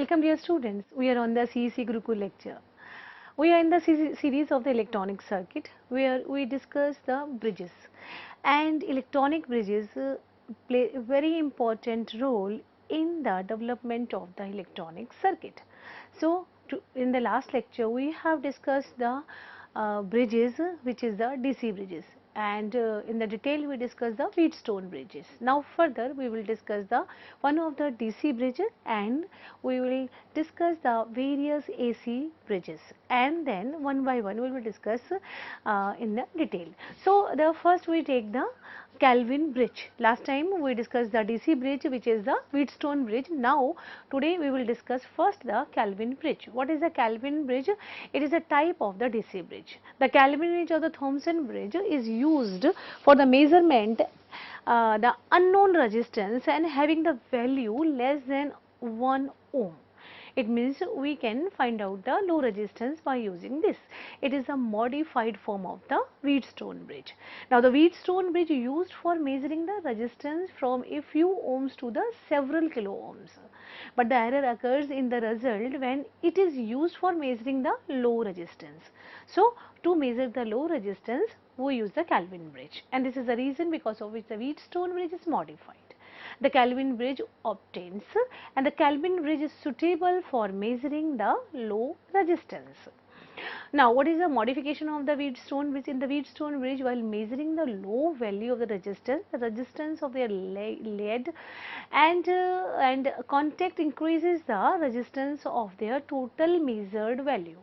Welcome dear students, we are on the CEC Gurukul lecture. We are in the series of the electronic circuit where we discuss the bridges, and electronic bridges play a very important role in the development of the electronic circuit. So in the last lecture we have discussed the bridges, which is the DC bridges, and in the detail we discuss the Wheatstone bridges. Now further we will discuss the one of the DC bridges, and we will discuss the various AC bridges, and then one by one we will discuss in the detail. So the first we take the Kelvin bridge. Last time we discussed the DC bridge, which is the Wheatstone bridge. Now today we will discuss first the Kelvin bridge. What is the Kelvin bridge? It is a type of the DC bridge. The Kelvin bridge or the Thomson bridge is used for the measurement the unknown resistance and having the value less than 1 ohm. It means we can find out the low resistance by using this. It is a modified form of the Wheatstone bridge. Now the Wheatstone bridge used for measuring the resistance from a few ohms to the several kilo ohms. But the error occurs in the result when it is used for measuring the low resistance. So to measure the low resistance we use the Kelvin bridge, and this is the reason because of which the Wheatstone bridge is modified. The Kelvin bridge obtains, and the Kelvin bridge is suitable for measuring the low resistance. Now what is the modification of the Wheatstone bridge? In the Wheatstone bridge, while measuring the low value of the resistance of their lead and contact increases the resistance of their total measured value,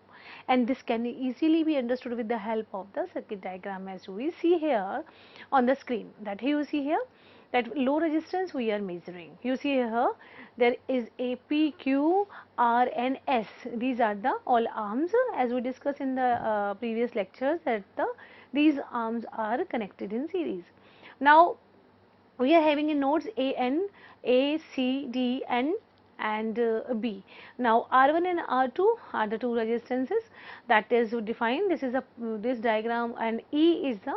and this can easily be understood with the help of the circuit diagram, as we see here on the screen. That here you see here that low resistance we are measuring. You see here there is a P, Q, R and S. These are the all arms, as we discussed in the previous lectures, that these arms are connected in series. Now we are having in nodes A, C, D and B. Now R1 and R2 are the two resistances that is defined. This is this diagram, and E is the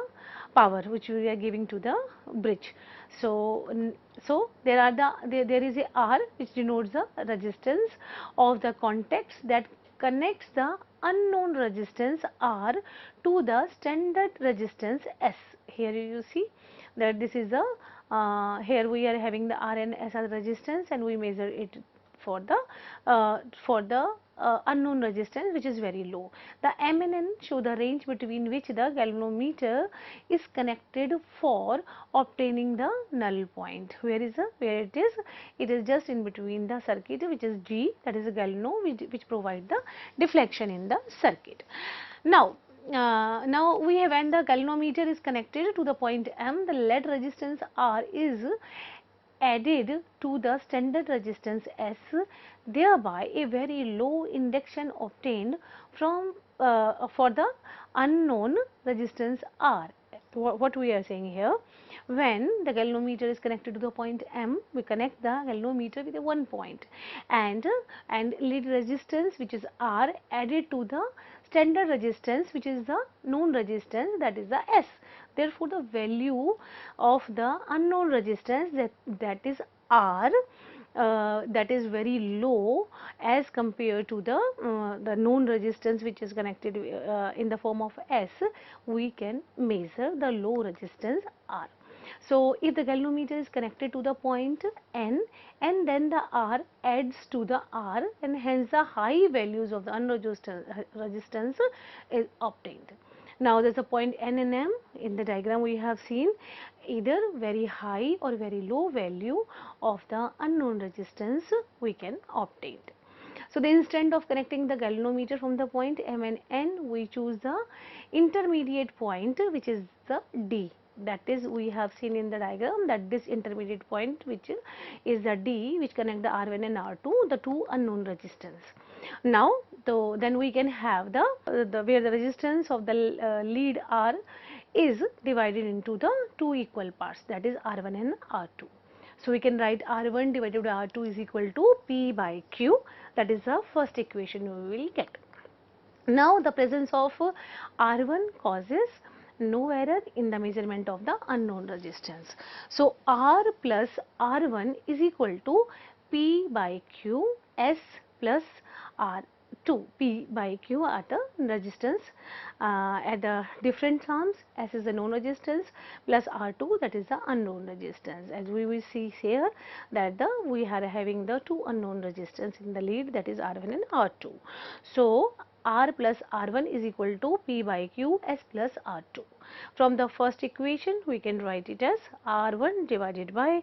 power which we are giving to the bridge. So there is a R which denotes the resistance of the contacts that connects the unknown resistance R to the standard resistance S. Here you see that this is a here we are having the R and S as resistance, and we measure it for the unknown resistance, which is very low. The M and N show the range between which the galvanometer is connected for obtaining the null point. Where it is? It is just in between the circuit, which is G, that is a galvano which provide the deflection in the circuit. Now we have, when the galvanometer is connected to the point M, the lead resistance R is added to the standard resistance S, thereby a very low induction obtained from for the unknown resistance R. What we are saying here, when the galvanometer is connected to the point M, we connect the galvanometer with a one point, and lead resistance, which is R, added to the standard resistance, which is the known resistance, that is the S. Therefore the value of the unknown resistance, that is R, that is very low as compared to the known resistance which is connected in the form of S. We can measure the low resistance R. So if the galvanometer is connected to the point N, and then the R adds to the R, and hence the high values of the unresistance resistance is obtained. Now there is a point N and M. In the diagram we have seen either very high or very low value of the unknown resistance we can obtain. So the instant of connecting the galvanometer from the point M and N, we choose the intermediate point, which is the D. That is, we have seen in the diagram that this intermediate point, which is the D, which connect the R1 and R2, the two unknown resistance. Now then we can have the where the resistance of the lead R is divided into the two equal parts, that is R1 and R2. So we can write R1 divided by R2 is equal to P by Q. That is the first equation we will get. Now the presence of R1 causes no error in the measurement of the unknown resistance. So R plus R1 is equal to P by Q S plus R2, P by Q are the resistance at the different arms. S is the known resistance plus R2, that is the unknown resistance. As we will see here that we are having the two unknown resistance in the lead, that is R1 and R2. So R plus R1 is equal to P by Q S plus R2. From the first equation we can write it as R1 divided by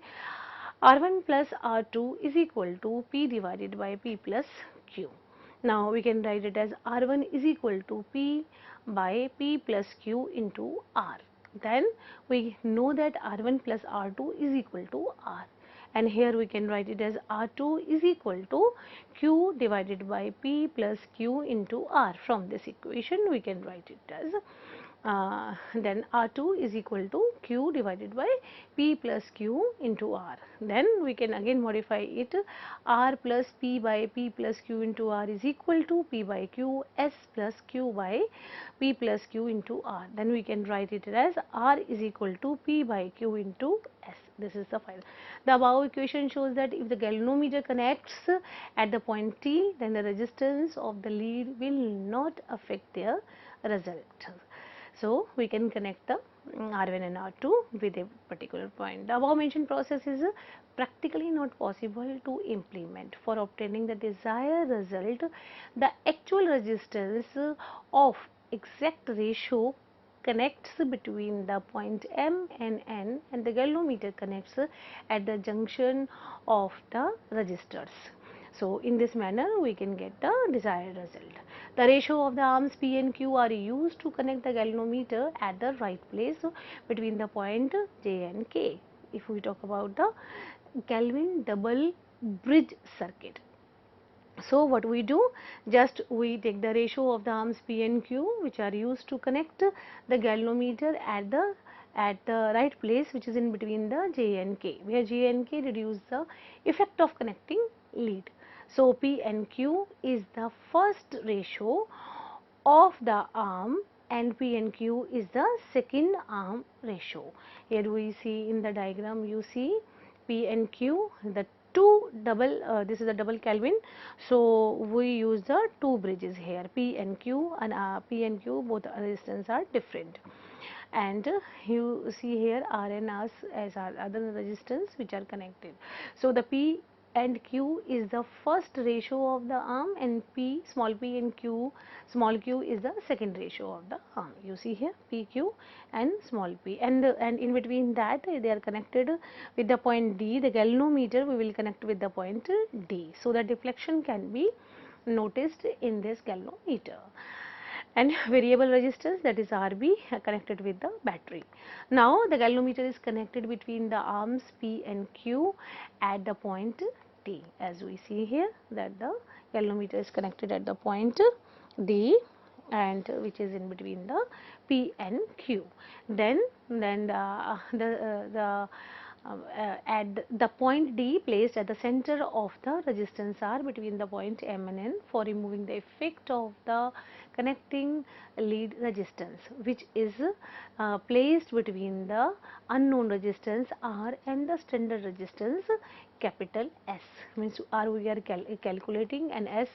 R1 plus R2 is equal to P divided by P plus Q. Now we can write it as R1 is equal to P by P plus Q into R. Then we know that R1 plus R2 is equal to R, and here we can write it as R2 is equal to Q divided by P plus Q into R. From this equation we can write it as then R2 is equal to Q divided by P plus Q into R. Then we can again modify it, R plus P by P plus Q into R is equal to P by Q S plus Q by P plus Q into R. Then we can write it as R is equal to P by Q into S. This is the final. The above equation shows that if the galvanometer connects at the point T, then the resistance of the lead will not affect their result. So we can connect the R1 and R2 with a particular point. The above mentioned process is practically not possible to implement. For obtaining the desired result, the actual resistance of exact ratio connects between the point M and N, and the galvanometer connects at the junction of the resistors. So in this manner we can get the desired result. The ratio of the arms P and Q are used to connect the galvanometer at the right place between the point J and K. If we talk about the Kelvin double bridge circuit, so what we do, just we take the ratio of the arms P and Q which are used to connect the galvanometer at the right place, which is in between the J and K, where J and K reduce the effect of connecting lead. So P and Q is the first ratio of the arm and P and Q is the second arm ratio. Here we see in the diagram, you see P and Q, the two double, this is a double Kelvin, so we use the two bridges here, P and Q, and P and Q both resistance are different. And you see here R and S as are other resistance which are connected. So the P and Q is the first ratio of the arm, and P small p and Q small q is the second ratio of the arm. You see here P, Q and small p, and in between that they are connected with the point D. The galvanometer we will connect with the point D, so that deflection can be noticed in this galvanometer. And variable resistance, that is RB, connected with the battery. Now the galvanometer is connected between the arms P and Q at the point D. As we see here that the galvanometer is connected at the point D, and which is in between the P and Q. Then at the point D placed at the center of the resistance R between the point M and N for removing the effect of the connecting lead resistance, which is placed between the unknown resistance R and the standard resistance capital S. Means R we are calculating, and S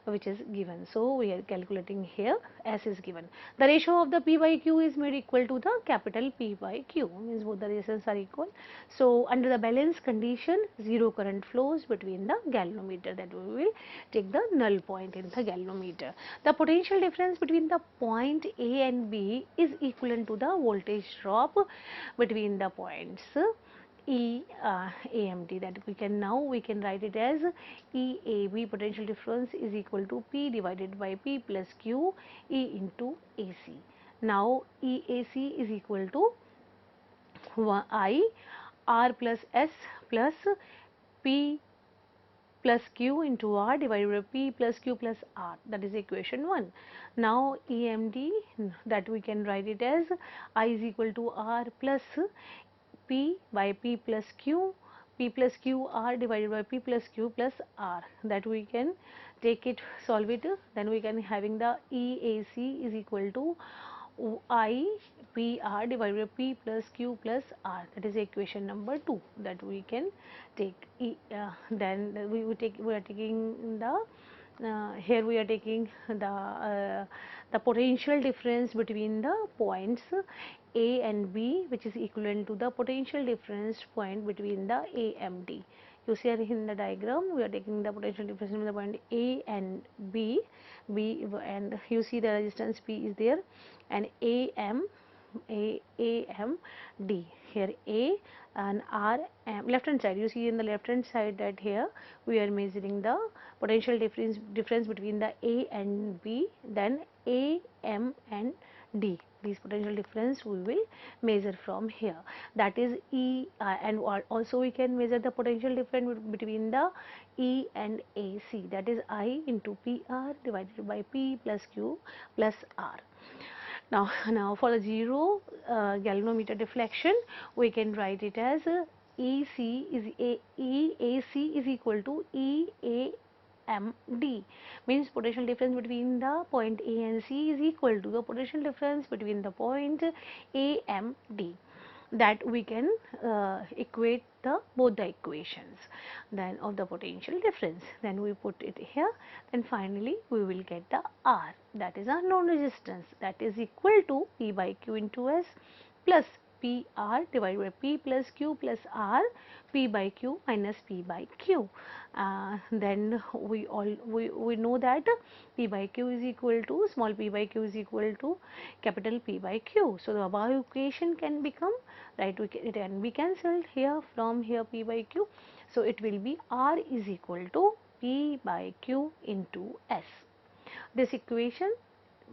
which is given. So we are calculating here, S is given. The ratio of the P by Q is made equal to the capital P by Q, means both the resistance are equal. So under the balance condition, zero current flows between the galvanometer, that we will take the null point in the galvanometer. The potential difference between the point A and B is equivalent to the voltage drop between the points AMD, that we can write it as EAB. Potential difference is equal to P divided by P plus Q E into AC. Now EAC is equal to I R plus S plus P plus Q into R divided by P plus Q plus R, that is equation 1. Now EMD, that we can write it as I is equal to R plus P by P plus Q, P plus Q R divided by P plus Q plus R, that we can take it, solve it, then we can having the EAC is equal to I PR divided by P plus Q plus R. That is equation number 2 that we can take. Then we are taking the here we are taking the potential difference between the points A and B, which is equivalent to the potential difference point between the A and D. You see in the diagram, we are taking the potential difference between the point A and B, and you see the resistance P is there, and D. Here A and R, left hand side, you see in the left hand side that here we are measuring the potential difference between the A and B, then A, M and D. This potential difference we will measure from here, that is E, and also we can measure the potential difference between the E and AC, that is I into PR divided by P plus Q plus R. Now for the zero galvanometer deflection, we can write it as EAC is equal to EAMD, means potential difference between the point A and C is equal to the potential difference between the point AMD. That we can equate both the equations then of the potential difference. Then we put it here, and finally we will get the R, that is our known resistance, that is equal to P by Q into S plus PR divided by P plus Q plus R, P by Q minus P by Q. Then we know that P by Q is equal to, small p by Q is equal to capital P by Q. So the above equation can become, right, it can be cancelled here from here P by Q. So it will be R is equal to P by Q into S. This equation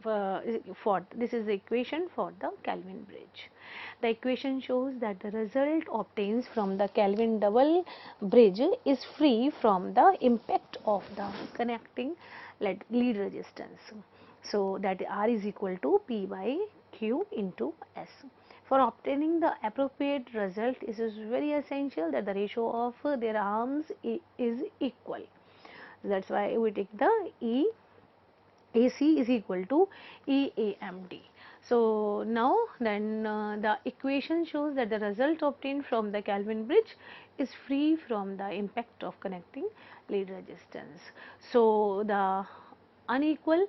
this is the equation for the Kelvin bridge. The equation shows that the result obtained from the Kelvin double bridge is free from the impact of the connecting lead resistance. So that R is equal to P by Q into S. For obtaining the appropriate result, it is very essential that the ratio of their arms is equal. That's why we take the AC is equal to EAMD. So now then the equation shows that the result obtained from the Kelvin bridge is free from the impact of connecting lead resistance. So the unequal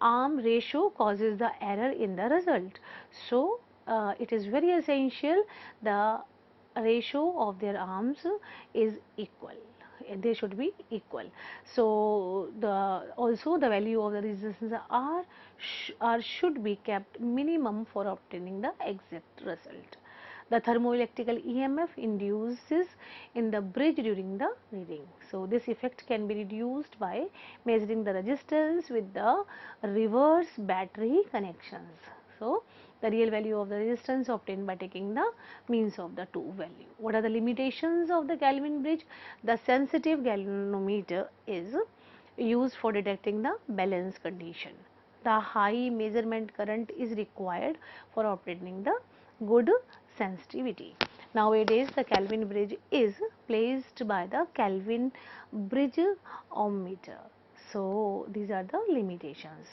arm ratio causes the error in the result. So it is very essential the ratio of their arms is equal. They should be equal. So also the value of the resistance R should be kept minimum for obtaining the exact result. The thermoelectrical EMF induces in the bridge during the reading. So this effect can be reduced by measuring the resistance with the reverse battery connections. So the real value of the resistance obtained by taking the means of the two value. What are the limitations of the Kelvin bridge? The sensitive galvanometer is used for detecting the balance condition. The high measurement current is required for obtaining the good sensitivity. Nowadays the Kelvin bridge is placed by the Kelvin bridge ohmmeter. So these are the limitations.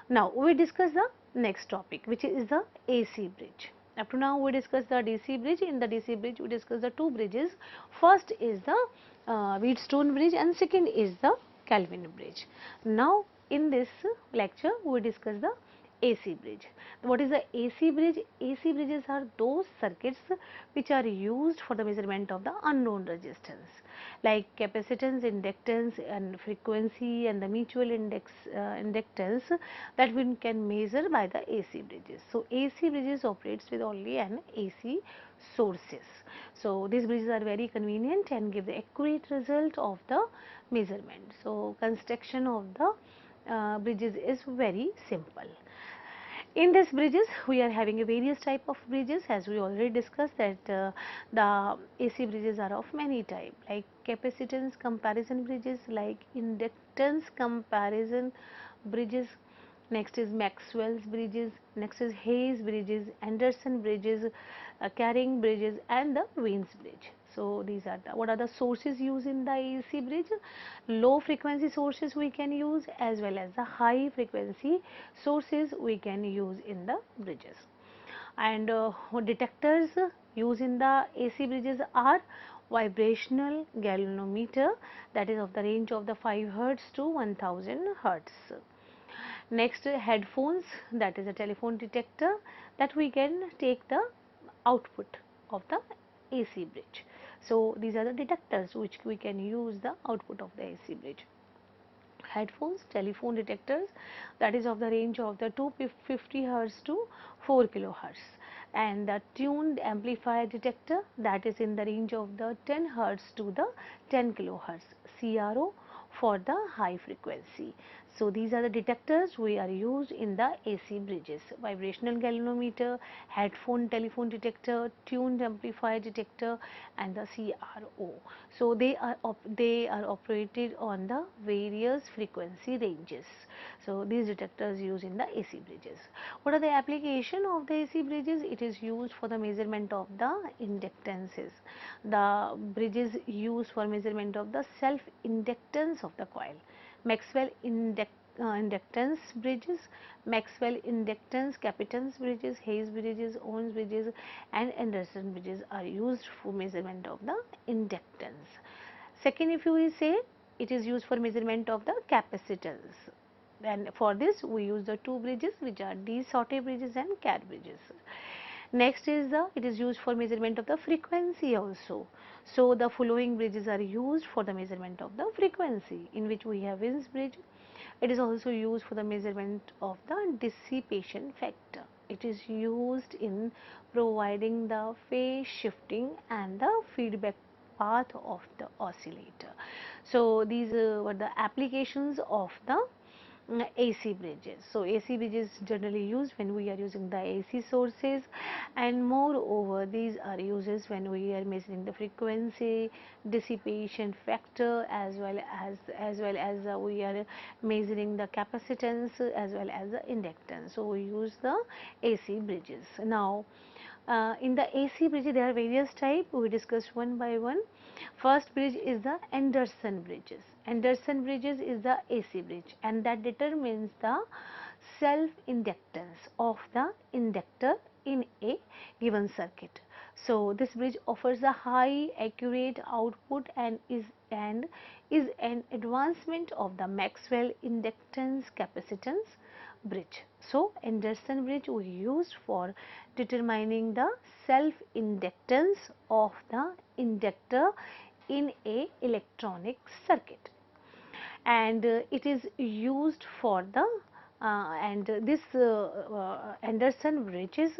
Now we discuss the next topic, which is the AC bridge. Up to now we discussed the DC bridge. In the DC bridge we discussed the two bridges. First is the Wheatstone bridge and second is the Kelvin bridge. Now in this lecture we discuss the AC bridge. What is the AC bridge? AC bridges are those circuits which are used for the measurement of the unknown resistance, like capacitance, inductance and frequency and the mutual inductance that we can measure by the AC bridges. So AC bridges operates with only an AC sources. So these bridges are very convenient and give the accurate result of the measurement. So construction of the bridges is very simple. In these bridges we are having a various type of bridges, as we already discussed that the AC bridges are of many type, like capacitance comparison bridges, like inductance comparison bridges, next is Maxwell's bridges, next is Hayes bridges, Anderson bridges, carrying bridges and the Wien's bridge. So these are what are the sources used in the AC bridge? Low frequency sources we can use, as well as the high frequency sources we can use in the bridges. And detectors used in the AC bridges are vibrational galvanometer, that is of the range of the 5 hertz to 1000 hertz. Next, headphones, that is a telephone detector that we can take the output of the AC bridge. So these are the detectors which we can use the output of the AC bridge. Headphones, telephone detectors, that is of the range of the 250 hertz to 4 kilohertz, and the tuned amplifier detector, that is in the range of the 10 hertz to the 10 kilohertz, CRO for the high frequency. So these are the detectors we are used in the AC bridges: vibrational galvanometer, headphone telephone detector, tuned amplifier detector, and the CRO. So they are operated on the various frequency ranges. So these detectors used in the AC bridges. What are the application of the AC bridges? It is used for the measurement of the inductances. The bridges used for measurement of the self inductance of the coil. Maxwell inductance bridges, Maxwell inductance capacitance bridges, Hayes bridges, Owens bridges, and Anderson bridges are used for measurement of the inductance. Second, if you will say, it is used for measurement of the capacitance. And for this we use the two bridges, which are De Sauter bridges and Cat bridges. Next is it is used for measurement of the frequency also. So the following bridges are used for the measurement of the frequency, in which we have Wien's bridge. It is also used for the measurement of the dissipation factor. It is used in providing the phase shifting and the feedback path of the oscillator. So these were the applications of the AC bridges. So AC bridges generally used when we are using the AC sources, and moreover these are uses when we are measuring the frequency, dissipation factor, as well as we are measuring the capacitance as well as the inductance. So we use the AC bridges. Now in the AC bridge there are various types, we discussed one by one. First bridge is the Anderson bridges. Anderson bridges is the AC bridge, and that determines the self inductance of the inductor in a given circuit. So this bridge offers a high accurate output and is an advancement of the Maxwell inductance capacitance bridge. So Anderson bridge we used for determining the self inductance of the inductor in a electronic circuit, and it is used for the and this Anderson bridges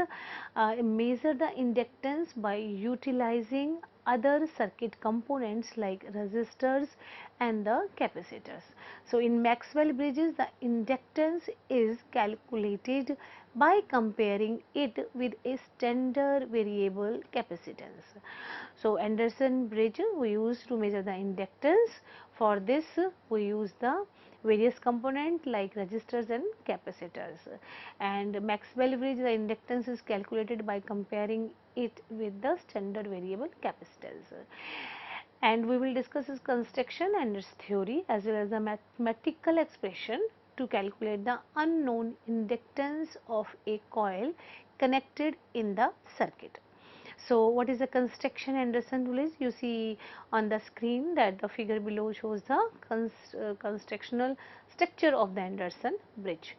measure the inductance by utilizing other circuit components like resistors and the capacitors. So in Maxwell bridges the inductance is calculated by comparing it with a standard variable capacitance. So Anderson bridge we use to measure the inductance. For this we use the various components like resistors and capacitors, and Maxwell bridge the inductance is calculated by comparing it with the standard variable capacitance. And we will discuss its construction and its theory, as well as the mathematical expression to calculate the unknown inductance of a coil connected in the circuit. So what is the construction Anderson bridge? You see on the screen that the figure below shows the constructional structure of the Anderson bridge.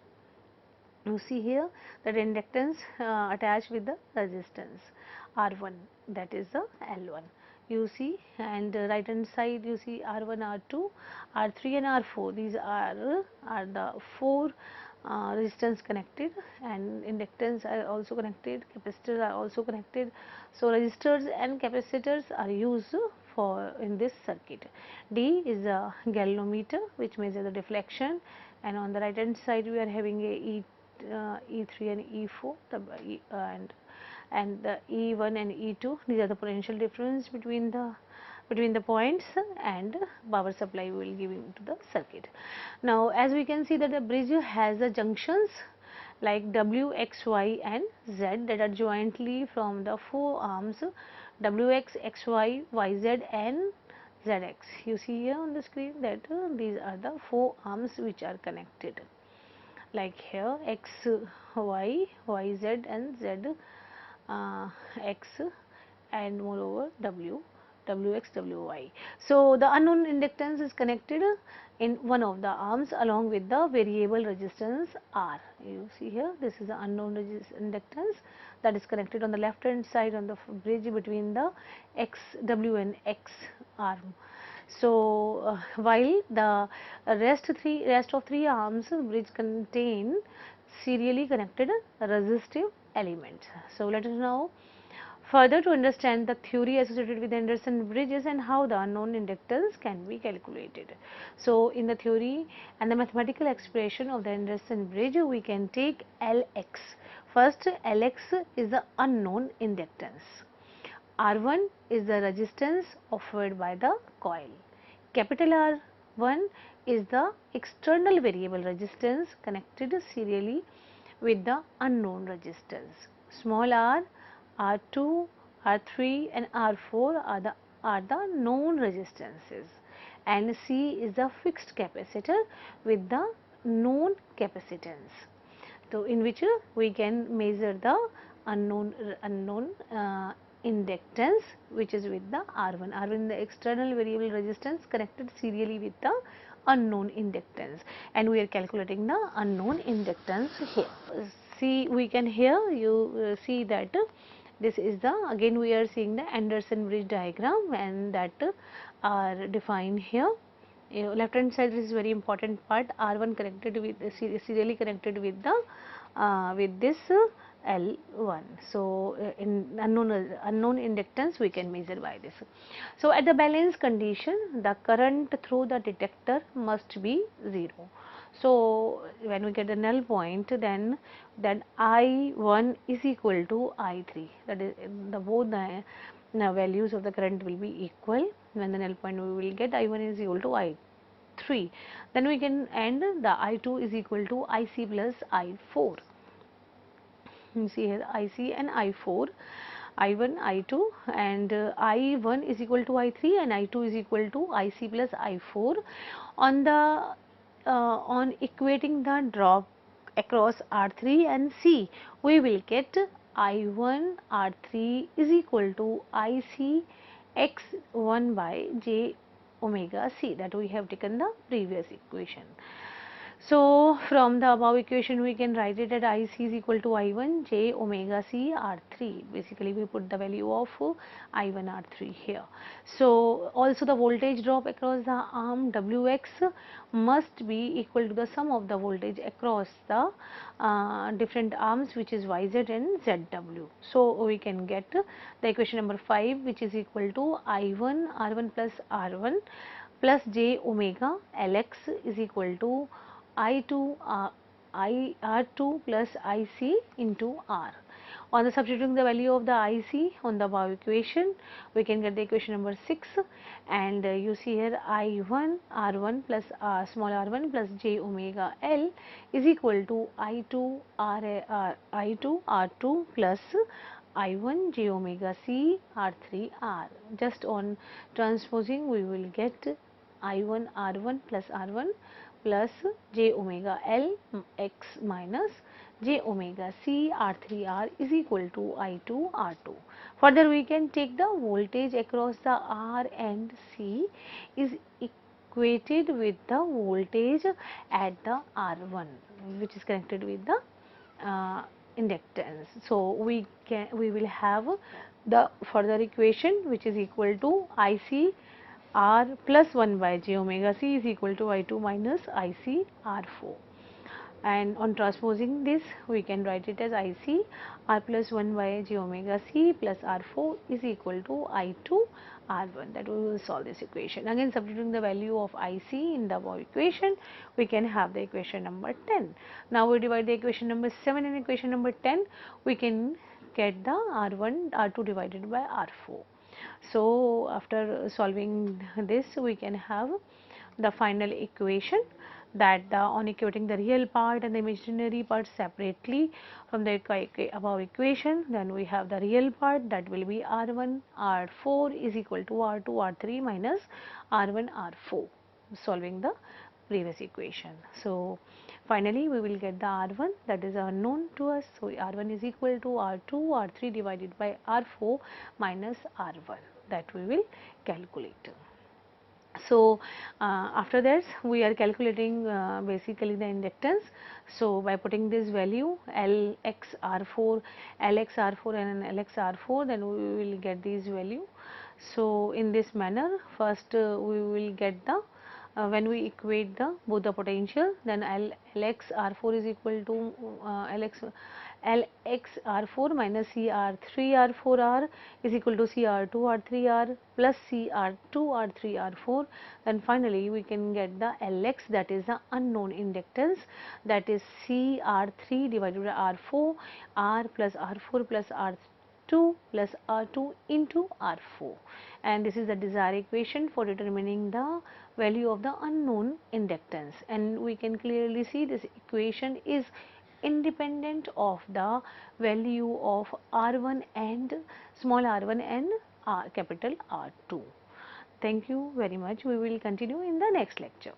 You see here that inductance attached with the resistance R1, that is the L1. You see, and right hand side you see R1, R2, R3 and R4. These are the four resistance connected, and inductance are also connected, capacitors are also connected. So resistors and capacitors are used for in this circuit. D is a galvanometer which measures the deflection, and on the right hand side we are having a E3 and E4 and the E1 and E2. These are the potential difference between the points, and power supply we will give into the circuit. Now as we can see that the bridge has the junctions, like W, X, Y and Z that are jointly from the four arms WX, XY, YZ and ZX. You see here on the screen that these are the four arms which are connected, like here X, Y, YZ and Z, X and moreover W, WX, WY. So the unknown inductance is connected in one of the arms along with the variable resistance R. You see here, this is the unknown inductance that is connected on the left hand side on the bridge between the X, W and X arm. So while the rest of three arms bridge contain serially connected resistive elements. So let us now further to understand the theory associated with the Anderson bridges and how the unknown inductance can be calculated. So in the theory and the mathematical expression of the Anderson bridge, we can take Lx. First, Lx is the unknown inductance. R1 is the resistance offered by the coil. Capital R1 is the external variable resistance connected serially with the unknown resistance. Small r, R2, R3 and R4 are the known resistances, and C is the fixed capacitor with the known capacitance. So in which we can measure the unknown inductance, which is with the R1. R1 the external variable resistance connected serially with the unknown inductance, and we are calculating the unknown inductance here. See, we can here you see that this is the, again we are seeing the Anderson bridge diagram, and that are defined here. Left hand side is very important part, R1 connected with serially connected with the with this L1. So in unknown inductance we can measure by this. So at the balance condition, the current through the detector must be 0. So when we get the null point, then I1 is equal to I3, that is the both the values of the current will be equal. When the null point we will get I1 is equal to I3, then we can end the I2 is equal to IC plus I4. You see here IC and I4, I1, I2, and I1 is equal to I3 and I2 is equal to IC plus I4. On the on equating the drop across R3 and C, we will get I1 R3 is equal to IC X1 by J omega C, that we have taken the previous equation. So from the above equation we can write it at IC is equal to I1 J omega C R3. Basically we put the value of I1 R3 here. So also the voltage drop across the arm WX must be equal to the sum of the voltage across the different arms, which is YZ and ZW. So we can get the equation number 5, which is equal to I1 R1 plus R1 plus J omega Lx is equal to I2 R2 plus IC into R. On the substituting the value of the IC on the above equation, we can get the equation number 6, and you see here I1 R1 plus small r1 plus J omega L is equal to I2 R2 plus I1 J omega C R3 R. Just on transposing we will get I1 R1 plus R1 plus J omega L X minus J omega C R3 R is equal to I2 R2. Further we can take the voltage across the R and C is equated with the voltage at the R1, which is connected with the inductance. So we will have the further equation, which is equal to IC R plus 1 by J omega C is equal to I2 minus IC R4, and on transposing this we can write it as IC R plus 1 by J omega C plus R4 is equal to I2 R1. That we will solve this equation. Again substituting the value of IC in the above equation, we can have the equation number 10. Now we divide the equation number 7 and equation number 10, we can get the R1 R2 divided by R4. So after solving this we can have the final equation. that on equating the real part and the imaginary part separately from the above equation, then we have the real part, that will be R1 R4 is equal to R2 R3 minus R1 R4, solving the previous equation. So finally we will get the R1, that is unknown to us. So R1 is equal to R2 R3 divided by R4 minus R1, that we will calculate. So after that we are calculating basically the inductance. So by putting this value LXR4, LXR4 and LXR4, then we will get these value. So in this manner, first we will get the when we equate the both the potential, then LXR4 is equal to LXR4 minus CR3R4R is equal to CR2R3R plus CR2R3R4. Then finally we can get the LX, that is the unknown inductance, that is CR3 divided by R4, R plus R4 plus R2 plus R2 into R4, and this is the desired equation for determining the value of the unknown inductance. And we can clearly see this equation is independent of the value of R1 and small r1 and capital R2. Thank you very much. We will continue in the next lecture.